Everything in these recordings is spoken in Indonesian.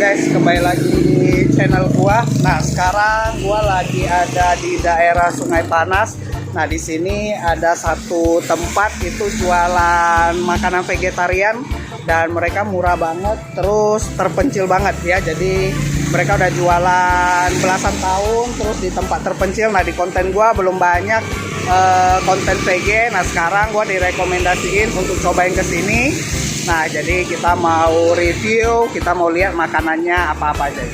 guys, kembali lagi di channel gua. Nah, sekarang gua lagi ada di daerah Sungai Panas. Nah, di sini ada satu tempat itu jualan makanan vegetarian dan mereka murah banget, terus terpencil banget ya. Jadi mereka udah jualan belasan tahun terus di tempat terpencil. Nah, di konten gua belum banyak konten VG. Nah, sekarang gua direkomendasiin untuk cobain ke sini. Nah, jadi kita mau review, kita mau lihat makanannya apa-apa aja.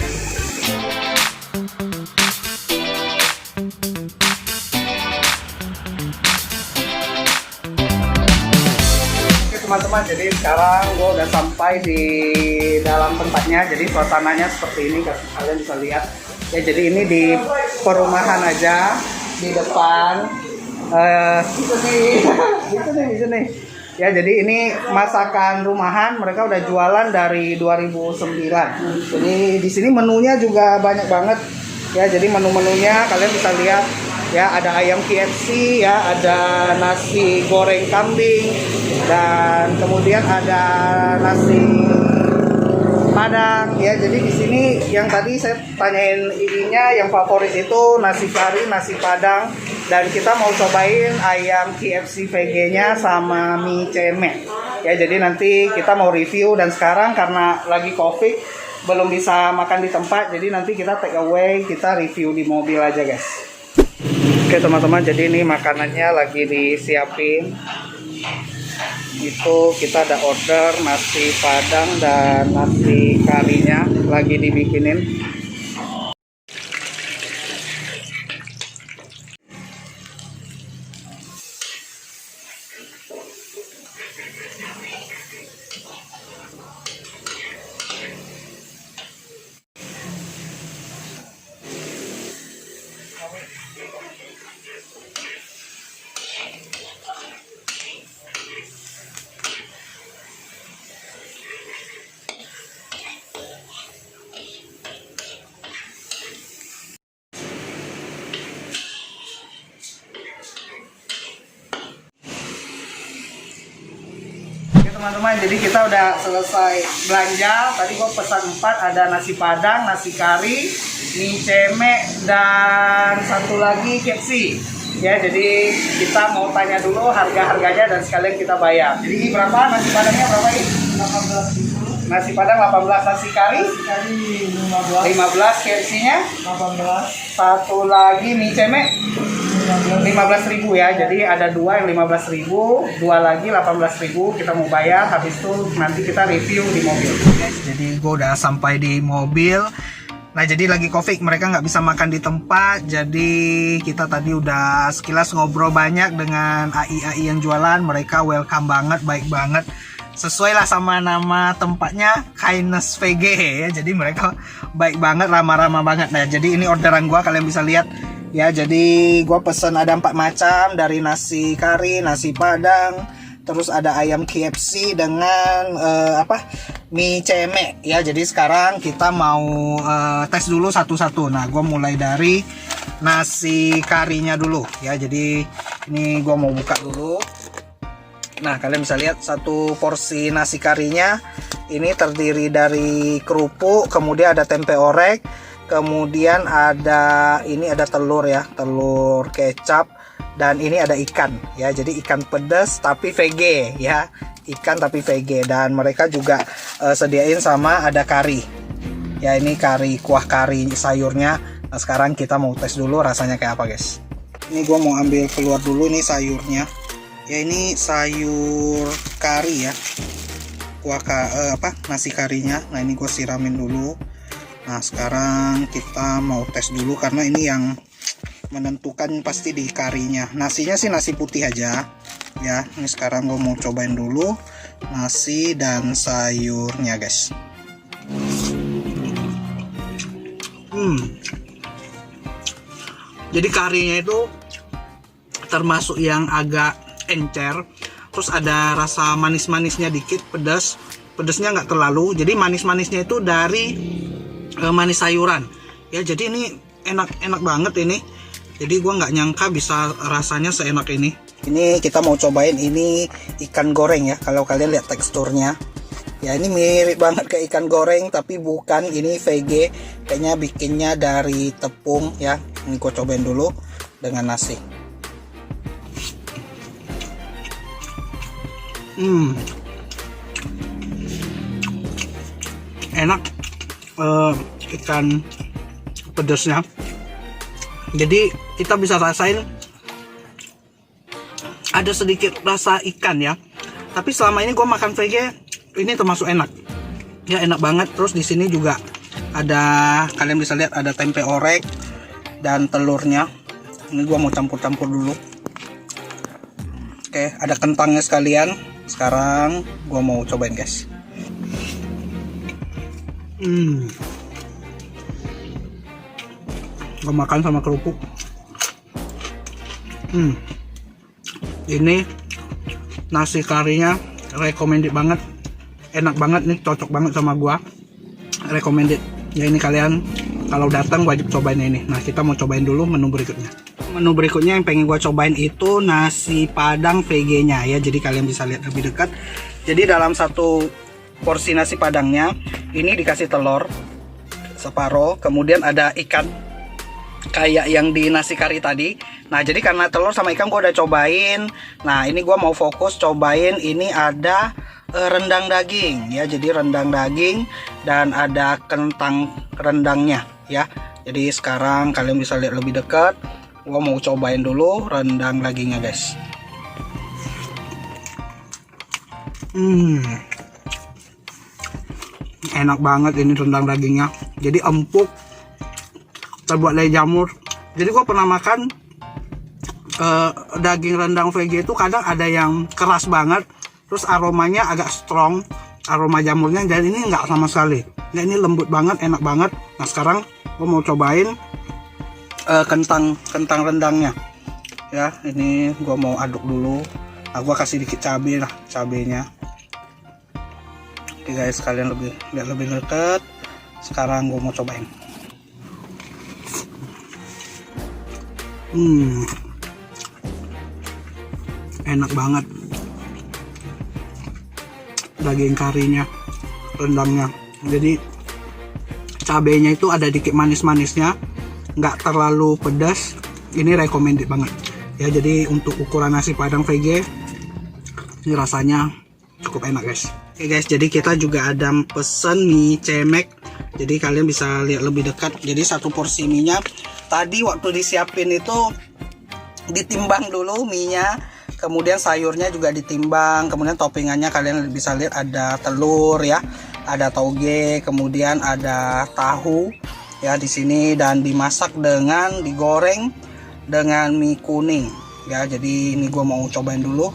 Oke teman-teman, jadi sekarang gue udah sampai di dalam tempatnya. Jadi suasananya seperti ini, kalian bisa lihat. Ya, jadi ini di perumahan aja, di depan. Di sini. Ya, jadi ini masakan rumahan, mereka udah jualan dari 2009. Jadi di sini menunya juga banyak banget. Ya, jadi menu-menunya kalian bisa lihat ya, ada ayam KFC ya, ada nasi goreng kambing dan kemudian ada nasi Padang ya. Jadi di sini yang tadi saya tanyain ininya, yang favorit itu nasi kari, nasi Padang, dan kita mau cobain ayam KFC VG-nya sama mie ceme. Ya, jadi nanti kita mau review, dan sekarang karena lagi Covid belum bisa makan di tempat, jadi nanti kita take away, kita review di mobil aja, guys. Oke teman-teman, jadi ini makanannya lagi disiapin. Itu kita ada order nasi Padang dan nasi karinya lagi dibikinin. Teman-teman, jadi kita udah selesai belanja. Tadi gua pesan 4, ada nasi Padang, nasi kari, mie ceme, dan satu lagi KFC. Ya, jadi kita mau tanya dulu harga-harganya dan sekalian kita bayar. Jadi ini berapa? Nasi Padangnya berapa ini? 18.000. Nasi Padang 18, nasi kari 15, KFC-nya 18. Satu lagi mie ceme 15.000 ya. Jadi ada dua yang 15.000, dua lagi 18.000. Kita mau bayar, habis itu nanti kita review di mobil. Jadi gue udah sampai di mobil. Nah, jadi lagi Covid, mereka nggak bisa makan di tempat. Jadi kita tadi udah sekilas ngobrol banyak dengan AI yang jualan. Mereka welcome banget, baik banget. Sesuai lah sama nama tempatnya, Kindness VG ya. Jadi mereka baik banget, ramah-ramah banget. Nah, jadi ini orderan gua, kalian bisa lihat ya. Jadi gua pesen ada 4 macam, dari nasi kari, nasi Padang, terus ada ayam KFC dengan mie ceme ya. Jadi sekarang kita mau tes dulu satu-satu. Nah, gua mulai dari nasi karinya dulu ya. Jadi ini gua mau buka dulu. Nah, kalian bisa lihat satu porsi nasi karinya ini terdiri dari kerupuk, kemudian ada tempe orek, kemudian ada telur ya, telur kecap, dan ini ada ikan ya. Jadi ikan pedas tapi VG ya, ikan tapi VG. Dan mereka juga sediain sama ada kari ya, ini kari, kuah kari sayurnya. Nah, sekarang kita mau tes dulu rasanya kayak apa, guys. Ini gue mau ambil keluar dulu nih sayurnya ya. Ini sayur kari ya, kuah nasi karinya. Nah, ini gue siramin dulu. Nah, sekarang kita mau tes dulu karena ini yang menentukan pasti di karinya. Nasinya sih nasi putih aja ya. Ini sekarang gue mau cobain dulu nasi dan sayurnya, guys. Jadi karinya itu termasuk yang agak encer, terus ada rasa manis-manisnya dikit, pedasnya nggak terlalu. Jadi manis-manisnya itu dari manis sayuran ya. Jadi ini enak banget ini. Jadi gua nggak nyangka bisa rasanya seenak ini. Ini kita mau cobain ini ikan goreng ya. Kalau kalian lihat teksturnya Ya ini mirip banget kayak ikan goreng, tapi bukan, ini VG. Kayaknya bikinnya dari tepung ya. Ini gue cobain dulu dengan nasi. Enak ikan pedasnya. Jadi kita bisa rasain ada sedikit rasa ikan ya. Tapi selama ini gue makan VG ini termasuk enak. Ya enak banget. Terus di sini juga ada, kalian bisa lihat ada tempe orek dan telurnya. Ini gue mau campur-campur dulu. Oke, ada kentangnya sekalian. Sekarang gue mau cobain guys. Gue makan sama kerupuk. Ini nasi karinya recommended banget, enak banget nih, cocok banget sama gua, recommended ya. Ini kalian kalau datang wajib cobain ini. Nah kita mau cobain dulu menu berikutnya. Menu berikutnya yang pengen gua cobain itu nasi padang VG nya ya. Jadi kalian bisa lihat lebih dekat. Jadi dalam satu porsi nasi padangnya ini dikasih telur separuh, kemudian ada ikan kayak yang di nasi kari tadi. Nah jadi karena telur sama ikan gue udah cobain. Nah ini gue mau fokus cobain, ini ada rendang daging ya. Jadi rendang daging dan ada kentang rendangnya ya. Jadi sekarang kalian bisa lihat lebih dekat. Gue mau cobain dulu rendang dagingnya guys. Enak banget ini rendang dagingnya. Jadi empuk, terbuat dari jamur. Jadi gue pernah makan daging rendang VG itu kadang ada yang keras banget, terus aromanya agak strong, aroma jamurnya, dan ini nggak sama sekali. Nah ini lembut banget, enak banget. Nah sekarang gue mau cobain kentang rendangnya ya. Ini gue mau aduk dulu. Nah gue kasih dikit cabai lah, cabenya. Oke guys, kalian lihat lebih dekat. Sekarang gue mau cobain. Enak banget daging karinya, rendangnya. Jadi cabenya itu ada dikit manis-manisnya, nggak terlalu pedas. Ini recommended banget ya. Jadi untuk ukuran nasi padang VG ini rasanya cukup enak guys. Oke guys, jadi kita juga ada pesen mie cemek. Jadi kalian bisa lihat lebih dekat. Jadi satu porsi mie nya tadi waktu disiapin itu ditimbang dulu mie nya, kemudian sayurnya juga ditimbang, kemudian toppingannya kalian bisa lihat ada telur ya, ada toge, kemudian ada tahu ya di sini, dan dimasak dengan digoreng dengan mie kuning ya. Jadi ini gue mau cobain dulu.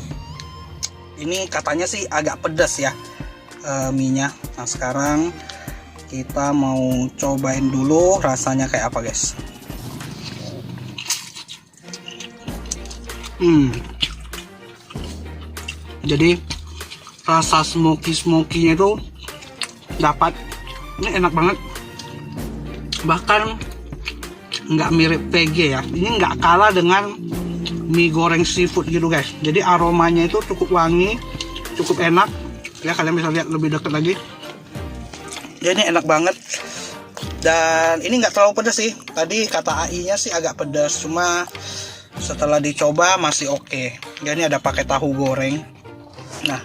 Ini katanya sih agak pedas ya mie nya. Nah sekarang kita mau cobain dulu rasanya kayak apa guys. Jadi rasa smoky-nya itu dapat. Ini enak banget, bahkan nggak mirip VG ya. Ini nggak kalah dengan mie goreng seafood gitu guys. Jadi aromanya itu cukup wangi, cukup enak ya. Kalian bisa lihat lebih dekat lagi ya. Ini enak banget, dan ini nggak terlalu pedas sih. Tadi kata AI nya sih agak pedas, cuma setelah dicoba masih oke. Ya ini ada pakai tahu goreng. Nah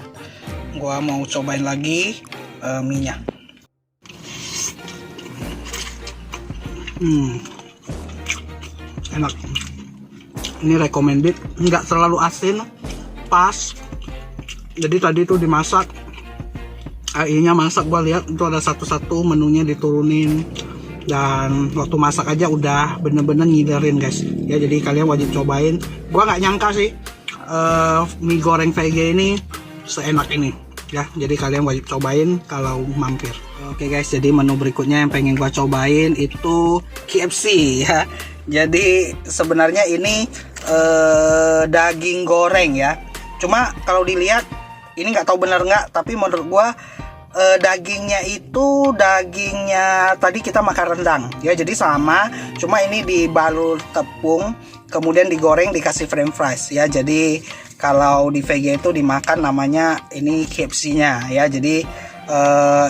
gua mau cobain lagi mie nya. Enak. Ini recommended, nggak terlalu asin, pas. Jadi tadi itu dimasak, AI-nya masak, gua lihat itu ada satu-satu menunya diturunin, dan waktu masak aja udah bener-bener ngiderin guys ya. Jadi kalian wajib cobain. Gua nggak nyangka sih mie goreng VG ini seenak ini ya. Jadi kalian wajib cobain kalau mampir. Oke guys, jadi menu berikutnya yang pengen gua cobain itu KFC ya. Jadi sebenarnya ini daging goreng ya. Cuma kalau dilihat ini nggak tahu bener nggak, tapi menurut gua dagingnya itu dagingnya tadi kita makan rendang ya. Jadi sama, cuma ini dibalut tepung kemudian digoreng dikasih french fries ya. Jadi kalau di VG itu dimakan namanya ini KFC nya ya. Jadi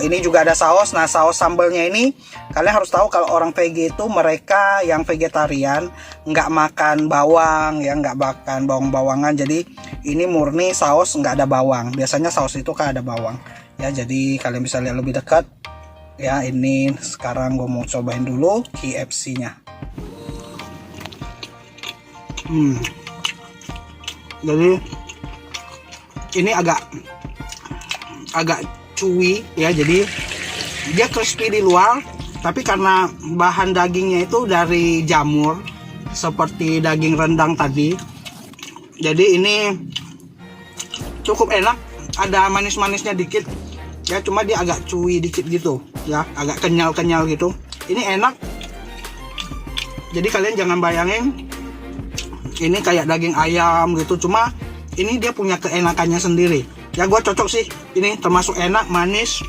Ini juga ada saus. Nah, saus sambalnya ini kalian harus tahu kalau orang VG itu mereka yang vegetarian nggak makan bawang ya, nggak makan bawang-bawangan. Jadi ini murni saus nggak ada bawang. Biasanya saus itu kan ada bawang ya. Jadi kalian bisa lihat lebih dekat ya. Ini sekarang gue mau cobain dulu KFC-nya. Jadi ini agak chewy ya, jadi dia crispy di luar, tapi karena bahan dagingnya itu dari jamur seperti daging rendang tadi, jadi ini cukup enak. Ada manis-manisnya dikit ya, cuma dia agak chewy dikit gitu ya, agak kenyal-kenyal gitu. Ini enak. Jadi kalian jangan bayangin ini kayak daging ayam gitu, cuma ini dia punya keenakannya sendiri ya. Gue cocok sih, ini termasuk enak, manis,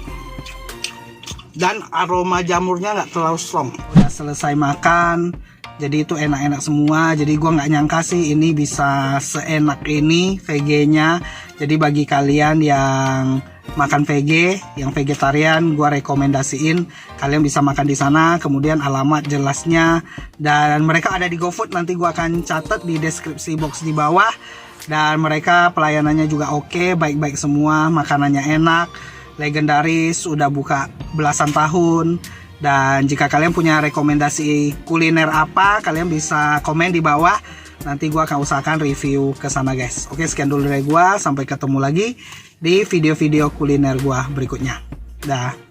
dan aroma jamurnya nggak terlalu strong. Udah selesai makan, jadi itu enak-enak semua. Jadi gue nggak nyangka sih ini bisa seenak ini VG-nya. Jadi bagi kalian yang makan VG, yang vegetarian, gue rekomendasiin kalian bisa makan di sana. Kemudian alamat jelasnya, dan mereka ada di GoFood, nanti gue akan catat di deskripsi box di bawah. Dan mereka pelayanannya juga oke, baik-baik semua, makanannya enak, legendaris, udah buka belasan tahun. Dan jika kalian punya rekomendasi kuliner apa, kalian bisa komen di bawah. Nanti gua akan usahakan review ke sana guys. Oke, sekian dulu dari gua, sampai ketemu lagi di video-video kuliner gua berikutnya. Dah.